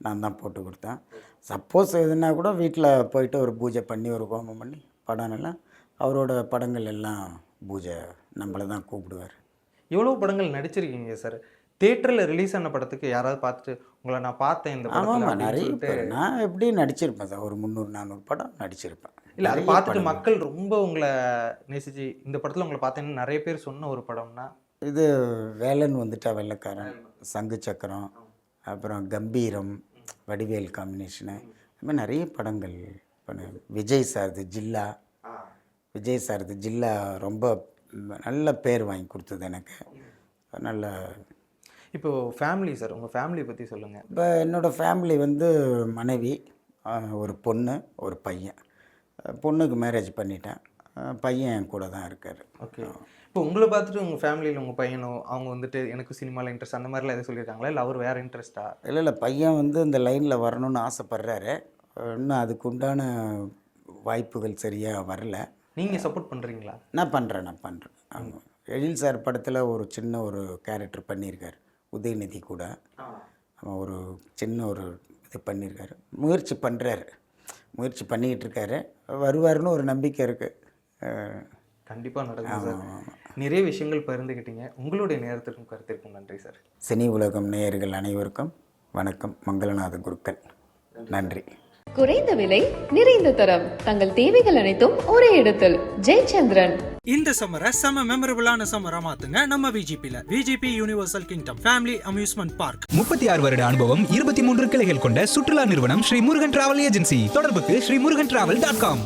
நான் தான் போட்டு கொடுத்தேன். சப்போஸ் எதுனா கூட வீட்டில் போயிட்டு ஒரு பூஜை பண்ணி ஒரு ஹோமம் பண்ணி படம் எல்லாம் அவரோட படங்கள் எல்லாம் பூஜை நம்மளை தான் கூப்பிடுவார். எவ்வளோ படங்கள் நடிச்சிருக்கீங்க சார்? தியேட்டரில் ரிலீஸ் ஆன படத்துக்கு யாராவது பார்த்துட்டு உங்களை நான் பார்த்தேன் இந்த படத்துல ஆமாம் அப்படின்னு நிறைய சொல்லிட்டு, பேர் நான் எப்படியும் நடிச்சிருப்பேன் சார், ஒரு 300-400 படம் நடிச்சிருப்பேன். இல்லை அதை நிறைய பார்த்துட்டு படங்கள். மக்கள் ரொம்ப உங்களை நேசிச்சு இந்த படத்தில் உங்களை பார்த்தேன்னு நிறைய பேர் சொன்ன ஒரு படம்னா இது வேலன் வந்துட்டா வெள்ளைக்காரன், சங்கு சக்கரம், அப்புறம் கம்பீரம், வடிவேல் காம்பினேஷனு, அது மாதிரி நிறைய படங்கள் பண்ணேன். விஜய் சார்து ஜில்லா, விஜய் சார்து ஜில்லா ரொம்ப நல்ல பேர் வாங்கி கொடுத்தது எனக்கு. நல்ல இப்போ ஃபேமிலி சார், உங்கள் ஃபேமிலியை பற்றி சொல்லுங்கள். இப்போ என்னோடய ஃபேமிலி வந்து மனைவி, ஒரு பொண்ணு ஒரு பையன். பொண்ணுக்கு மேரேஜ் பண்ணிட்டேன், பையன் என் கூட தான் இருக்கார். ஓகே, இப்போ உங்களை பார்த்துட்டு உங்கள் ஃபேமிலியில் உங்கள் பையனோ அவங்க வந்துட்டு எனக்கு சினிமாவில் இன்ட்ரெஸ்ட் அந்த மாதிரிலாம் எதுவும் சொல்லியிருக்காங்களா, இல்லை அவர் வேறு இன்ட்ரெஸ்ட்டா? இல்லை பையன் வந்து இந்த லைனில் வரணும்னு ஆசைப்பட்றாரு. இன்னும் அதுக்கு உண்டான வாய்ப்புகள் சரியாக வரல. நீங்கள் சப்போர்ட் பண்ணுறீங்களா? நான் பண்ணுறேன். ஆமாம், எழில் சார் படத்தில் ஒரு சின்ன ஒரு கேரக்டர் பண்ணியிருக்கார், உதயநிதி கூட. அவன் ஒரு சின்ன ஒரு இது பண்ணியிருக்காரு, முயற்சி பண்ணுறாரு, முயற்சி பண்ணிக்கிட்டு இருக்காரு. வருவாருன்னு ஒரு நம்பிக்கை இருக்குது. கண்டிப்பாக நடக்கும் சார். நிறைய விஷயங்கள் பகிர்ந்துக்கிட்டீங்க. உங்களுடைய நேரத்திற்கும் கருத்திற்கும் நன்றி சார். சினி உலகம் நேயர்கள் அனைவருக்கும் வணக்கம். மங்களநாத குருக்கள். நன்றி. குறைந்த விலை நிறைந்த தரம் தங்கள் தேவைகள் அனைத்தும் ஒரே இடத்தில். ஜெயச்சந்திரன். இந்த சம்மரை செம மெமரபிளான சம்மரா மாத்துங்க நம்ம விஜிபில. VGP universal kingdom family amusement park. 36 வருட அனுபவம், 23 கிளைகள் கொண்ட சுற்றுலா நிறுவனம் ஸ்ரீ முருகன் டிராவல் ஏஜென்சி. தொடர்புக்கு ஸ்ரீமுருகன்டிராவல்.com.